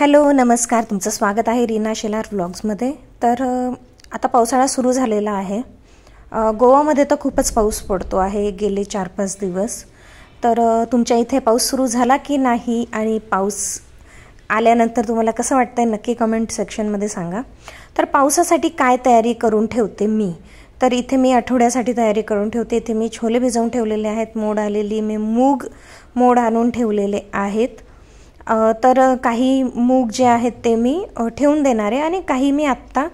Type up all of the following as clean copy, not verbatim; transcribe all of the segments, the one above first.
Hello नमस्कार, तुमचं स्वागत आहे रीना शेलार व्लॉग्समध्ये। तर आता पावसाळा सुरू झालेला आहे। गोवामध्ये तर खूपच पाऊस पडतो आहे गेले 4-5 दिवस। तर तुमच्या इथे पाऊस सुरू झाला की नाही आणि पाऊस आल्यानंतर तुम्हाला कसं वाटतंय नक्की कमेंट सेक्शनमध्ये सांगा। तर पावसासाठी काय तयारी करून ठेवते मी, तर इथे मी आठवड्यासाठी तयारी करून ठेवते। इथे मी छोले भिजवून ठेवलेले आहेत, मोड आलेली मी मूग मोड आणून ठेवलेले आहेत। तर काही मूग जे आहेत ते मी ठेवून देणार आहे आणि काही मी आत्ता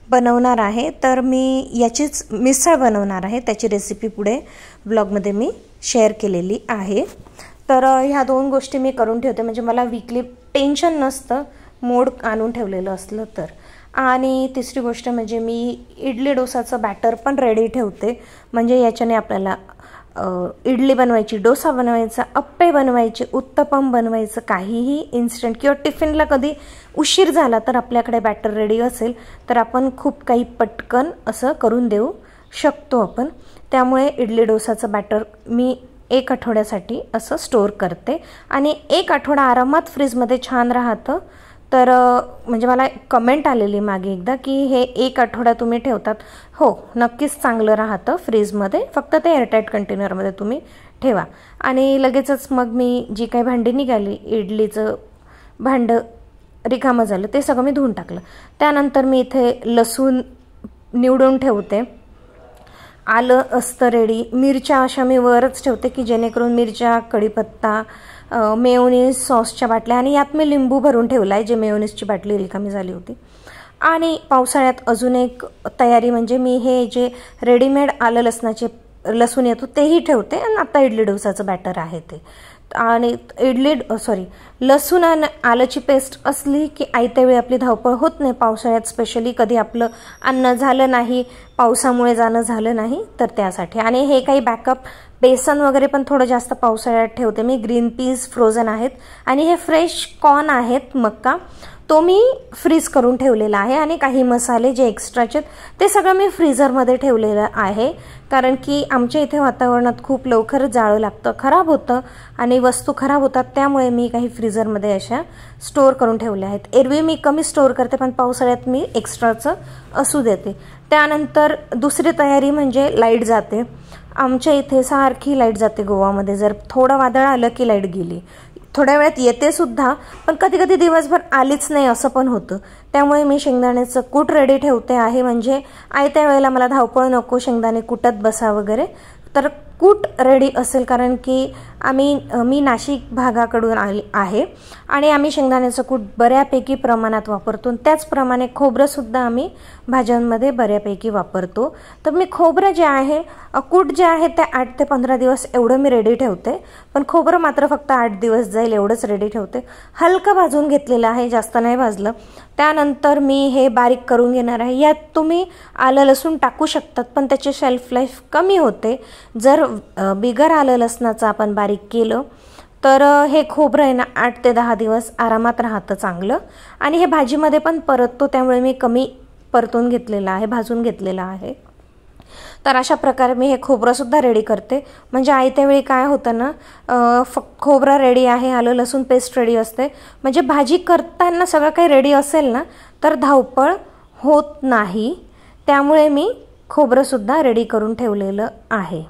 बनवणार आहे। तर मी याचीच मिसळ बनवणार आहे, त्याची रेसिपी पुढे ब्लॉगमध्ये मी शेअर केलेली आहे। तर ह्या दोन गोष्टी मी करून ठेवते, म्हणजे मला वीकली टेन्शन नसतं मोड आणून ठेवलेलं असलं तर। आणि तिसरी गोष्ट म्हणजे मी इडली डोसाचं बॅटर पण रेडी ठेवते, म्हणजे याच्याने आपल्याला इडली बनवायची, डोसा बनवायचा, अप्पे बनवायचे, उत्तपम बनवायचं, काहीही इन्स्टंट किंवा टिफिनला कधी उशीर झाला तर आपल्याकडे बॅटर रेडी असेल तर आपण खूप काही पटकन असं करून देऊ शकतो आपण। त्यामुळे इडली डोसाचं बॅटर मी 1 आठवड्यासाठी असं स्टोअर करते आणि 1 आठवडा आरामात फ्रीजमध्ये छान राहतं। तर म्हणजे मला कमेंट आलेली मागे एकदा की हे 1 आठवडा तुम्ही ठेवतात, हो नक्कीच चांगलं राहतं फ्रीजमध्ये, फक्त ते एअरटाईट कंटेनरमध्ये तुम्ही ठेवा। आणि लगेचच मग मी जी काही भांडी निघाली, इडलीचं भांडं रिकामं झालं ते सगळं मी धुवून टाकलं। त्यानंतर मी इथे लसूण निवडून ठेवते, आलं असतं रेडी, मिरच्या अशा मी वरच ठेवते की जेणेकरून मिरच्या, कढीपत्ता, मेयोनीज सॉसच्या बाटल्या, आणि यात मी लिंबू भरून ठेवला आहे, जे मेयोनीजची बाटली रिकामी झाली होती। आणि पावसाळ्यात अजून एक तयारी म्हणजे मी हे जे रेडीमेड आलं लसणाचे लसूण येतो तेही ठेवते, आणि आता इडली डोसाचं बॅटर आहे ते। आणि लसूण आणि आल्याची पेस्ट असली की आयत्या वेळी आपली धावपळ होत नाही पावसाळ्यात, स्पेशली कधी आपलं अन्न झालं नाही, पावसामुळे जाणं झालं नाही तर त्यासाठी। आणि हे काही बॅकअप बेसन वगैरे पण थोडं जास्त पावसाळ्यात ठेवते मी। ग्रीन पीस फ्रोझन आहेत आणि हे फ्रेश कॉर्न आहेत, मक्का, तो मी फ्रीज करून ठेवलेला आहे। आणि काही मसाले जे एक्स्ट्राचे ते सगळं मी फ्रीझरमध्ये ठेवलेलं आहे, कारण की आमच्या इथे वातावरणात खूप लवकर जाळं लागतं, खराब होतं आणि वस्तू खराब होतात, त्यामुळे मी काही फ्रीझरमध्ये अशा स्टोअर करून ठेवल्या आहेत। एरवी मी कमी स्टोअर करते, पण पावसाळ्यात मी एक्स्ट्राचं असू देते। त्यानंतर दुसरी तयारी म्हणजे लाईट जाते। आमच्या इथे सारखी लाईट जाते गोवामध्ये, जर थोडं वादळ आलं की लाईट गेली, थोड्या वेळात येते सुद्धा, पण कधी कधी दिवसभर आलीच नाही असं पण होतं। त्यामुळे मी शेंगदाण्याचं कूट रेडी ठेवते आहे, म्हणजे आयत्या वेळेला मला धावपळ नको शेंगदाणे कुटत बसा वगैरे, तर कूट रेडी असेल, कारण की मी नाशिक भागाकडून आहे आणि आम्ही शेंगदाण्याचं कूट बऱ्यापैकी प्रमाणात वापरतो। त्याचप्रमाणे खोबरंसुद्धा आम्ही भाज्यांमध्ये बऱ्यापैकी वापरतो। तर मी खोबरं जे आहे, कूट जे आहे ते 8 ते 15 दिवस एवढं मी रेडी ठेवते, पण खोबरं मात्र फक्त 8 दिवस जाईल एवढंच रेडी ठेवते। हलकं भाजून घेतलेलं आहे, जास्त नाही भाजलं। त्यानंतर मी हे बारीक करून घेणार आहे। यात तुम्ही आलं लसूण टाकू शकतात, पण त्याची शेल्फ लाईफ कमी होते जर बिगर आलं लसणाचं आपण बारीक केलं तर। हे खोबरं आहे ना 8 ते 10 दिवस आरामात राहतं चांगलं, आणि हे भाजीमध्ये पण परततो, त्यामुळे मी कमी परतून घेतलेलं आहे, भाजून घेतलेलं आहे। तर अशा प्रकारे मी हे खोबरंसुद्धा रेडी करते, म्हणजे आयत्या वेळी काय होतं ना, खोबरं रेडी आहे, आलं लसूण पेस्ट रेडी असते, म्हणजे भाजी करताना सगळं काही रेडी असेल ना तर धावपळ होत नाही। त्यामुळे मी खोबरंसुद्धा रेडी करून ठेवलेलं आहे।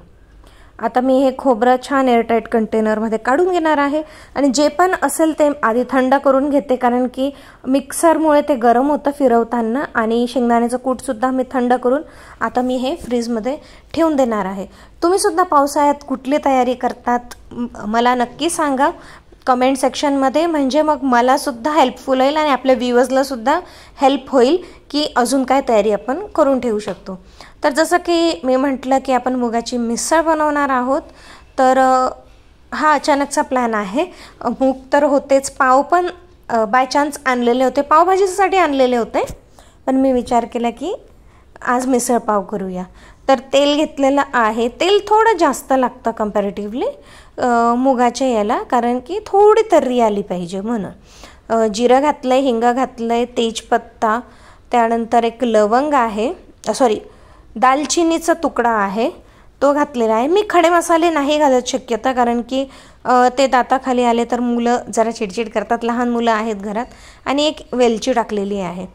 आता मी हे खोबरं छान एअरटाईट कंटेनरमध्ये काढून घेणार आहे, आणि जे पण असेल ते आधी थंड करून घेते, कारण की मिक्सरमुळे ते गरम होतं फिरवताना। आणि शेंगदाण्याचं कूटसुद्धा मी थंड करून आता मी हे फ्रीजमध्ये ठेवून देणार आहे। तुम्हीसुद्धा पावसाळ्यात कुठली तयारी करतात मला नक्की सांगा कमेंट सेक्शनमध्ये, म्हणजे मग मलासुद्धा हेल्पफुल होईल आणि आपल्या व्ह्यूअर्सलासुद्धा हेल्प होईल की अजून काय तयारी आपण करून ठेवू शकतो। तर जसं की मी म्हटलं की आपण मुगाची मिसळ बनवणार आहोत, तर हा अचानकचा प्लॅन आहे। मूग तर होतेच, पाव पण बाय चान्स आणलेले होते, पावभाजीसाठी आणलेले होते, पण मी विचार केला की आज मिसळ पाव करूया। तर तेल घेतलेलं आहे, तेल थोडं जास्त लागतं कंपॅरेटिव्हली मुगाच्या याला, कारण की थोडी तर्री आली पाहिजे म्हणून। जिरं घातलं आहे, हिंग घातलं आहे, तेजपत्ता, त्यानंतर एक लवंग आहे, दालचिनीचा तुकडा आहे, तो घातलेला आहे. मी खडे मसाले नाही घालत शक्यता, कारण की ते दाताखाली आले तर मुलं जरा चिडचिड करतात, लहान मुलं आहेत घरात. आणि एक वेलची टाकलेली आहे.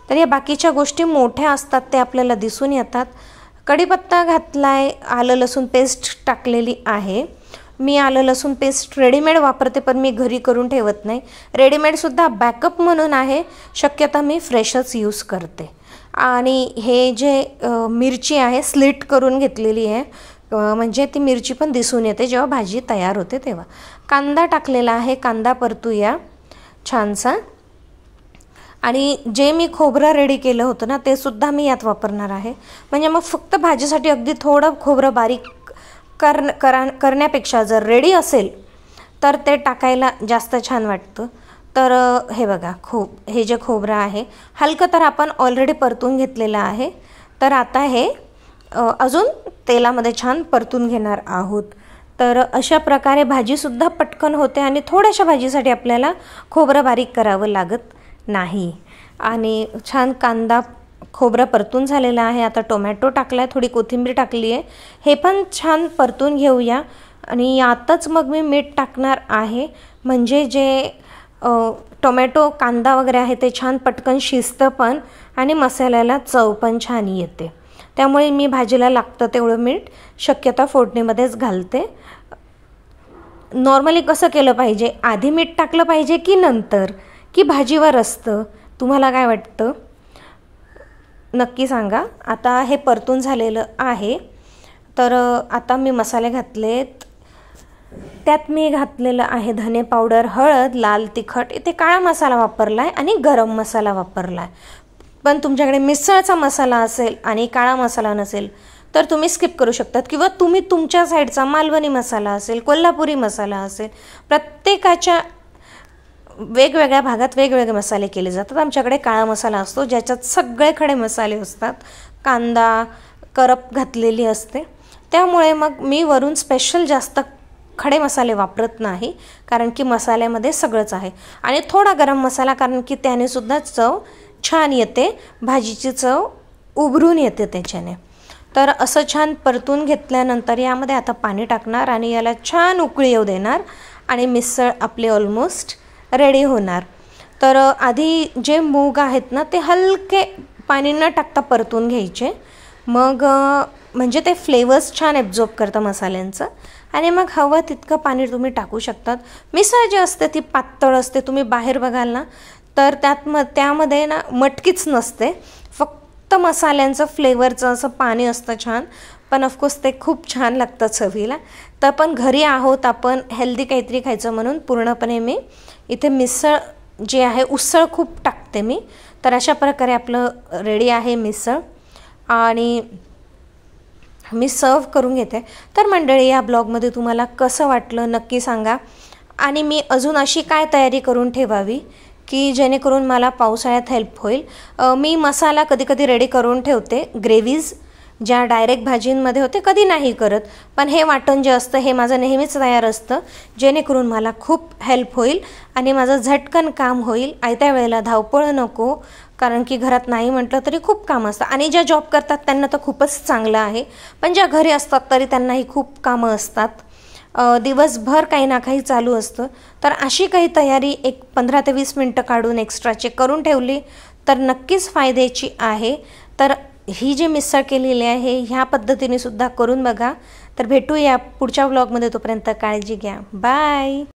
तर या बाकीच्या गोष्टी मोठ्या असतात ते आपल्याला दिसून येतात. कढीपत्ता घातलाय, आलं लसूण पेस्ट टाकलेली आहे. मी आलं लसूण पेस्ट रेडीमेड वापरते, पण मी घरी करून ठेवत नाही. रेडीमेडसुद्धा बॅकअप म्हणून आहे, शक्यता मी फ्रेशच यूज करते. आणि हे जे मिरची आहे स्लिट करून घेतलेली आहे, म्हणजे ती मिरची पण दिसून येते जेव्हा भाजी तयार होते तेव्हा. कांदा टाकलेला आहे, कांदा परतूया छानसा. आणि जे मी खोबरं रेडी केलं होतं ना, ते सुद्धा मी यात वापरणार आहे. म्हणजे मग फक्त भाजीसाठी अगदी थोडं खोबरं बारीक करण्यापेक्षा जर रेडी असेल तर ते टाकायला जास्त छान वाटतं. तर हे बघा, हे जे खोबरं आहे हलकं तर आपण ऑलरेडी परतून घेतलेलं आहे. तर आता हे अजून तेलामध्ये छान परतून घेणार आहोत. तर अशा प्रकारे भाजीसुद्धा पटकन होते आणि थोड्याशा भाजीसाठी आपल्याला खोबरं बारीक करावं लागत नाही. आणि छान कांदा खोबरं परतून झालेलं आहे. आता टोमॅटो टाकला आहे, थोडी कोथिंबीर टाकली आहे, हे पण छान परतून घेऊया. आणि यातच मग मी मीठ टाकणार आहे, म्हणजे जे टोमॅटो कांदा वगैरे आहे ते छान पटकन शिजतं पण, आणि मसाल्याला चव पण छान येते. त्यामुळे मी भाजीला लागतं तेवढं मीठ शक्यता फोडणीमध्येच घालते. नॉर्मली कसं केलं पाहिजे, आधी मीठ टाकलं पाहिजे की नंतर, की भाजीवर असतं, तुम्हाला काय वाटतं नक्की सांगा. आता हे परतून झालेलं आहे. तर आता मी मसाले घातलेत. त्यात मी घातलेलं आहे धने पावडर, हळद, लाल तिखट, इथे काळा मसाला वापरला आहे आणि गरम मसाला वापरला आहे. पण तुमच्याकडे मिसळचा मसाला असेल आणि काळा मसाला नसेल तर तुम्ही स्किप करू शकतात, किंवा तुम्ही तुमच्या साईडचा मालवणी मसाला असेल, कोल्हापुरी मसाला असेल, प्रत्येकाच्या वेगवेगळ्या भागात वेगवेगळे मसाले केले जातात. आमच्याकडे काळा मसाला असतो ज्याच्यात सगळे खडे मसाले असतात, कांदा करप घातलेली असते. त्यामुळे मग मी वरून स्पेशल जास्त खडे मसाले वापरत नाही, कारण की मसाल्यामध्ये सगळंच आहे. आणि थोडा गरम मसाला, कारण की त्याने सुद्धा चव छान येते, भाजीची चव उभरून येते त्याच्याने. तर असं छान परतून घेतल्यानंतर यामध्ये आता पाणी टाकणार आणि याला छान उकळी येऊ देणार आणि मिसळ आपली ऑलमोस्ट रेडी होणार. तर आधी जे मूग आहेत ना ते हलके पाणी न टाकता परतून घ्यायचे, मग म्हणजे ते फ्लेवर्स छान ॲब्झॉर्ब करतं मसाल्यांचं. आणि मग हवं तितकं पाणी तुम्ही टाकू शकतात. मिसळ जी असते ती पातळ असते, तुम्ही बाहेर बघाल ना तर त्यामध्ये ना मटकीच नसते, फक्त मसाल्यांचं फ्लेवरचं असं पाणी असतं छान. पण ऑफकोर्स ते खूप छान लागतं चवीला. तर पण घरी आहोत आपण, हेल्दी काहीतरी खायचं म्हणून पूर्णपणे मी इथे मिसळ जे आहे, उसळ खूप टाकते मी. तर अशा प्रकारे आपलं रेडी आहे मिसळ आणि मी सर्व करून घेते. तर मंडळी, या ब्लॉगमध्ये तुम्हाला कसं वाटलं नक्की सांगा. आणि मी अजून अशी काय तयारी करून ठेवावी की जेणेकरून मला पावसाळ्यात हेल्प होईल. मी मसाला कधी कधी रेडी करून ठेवते, ग्रेव्हीज ज्या डायरेक्ट भाजींमध्ये होते कधी नाही करत, पण हे वाटण जे असतं हे माझं नेहमीच तयार असतं, जेणेकरून मला खूप हेल्प होईल आणि माझं झटकन काम होईल. आयत्या वेळेला धावपळ नको, कारण की घरात नाही म्हटलं तरी खूप कामं असतात. आणि ज्या जॉब करतात त्यांना तर खूपच चांगलं आहे, पण ज्या घरी असतात तरी त्यांनाही खूप कामं असतात, दिवसभर काही ना काही चालू असतं. तर अशी काही तयारी एक 15 ते 20 मिनटं काढून एक्स्ट्राचे करून ठेवली तर नक्कीच फायद्याची आहे. तर ही जी मिसळ केलेली आहे ह्या पद्धतीने सुद्धा करून बघा. तर भेटूया पुढच्या व्लॉगमध्ये, तोपर्यंत काळजी घ्या. बाय.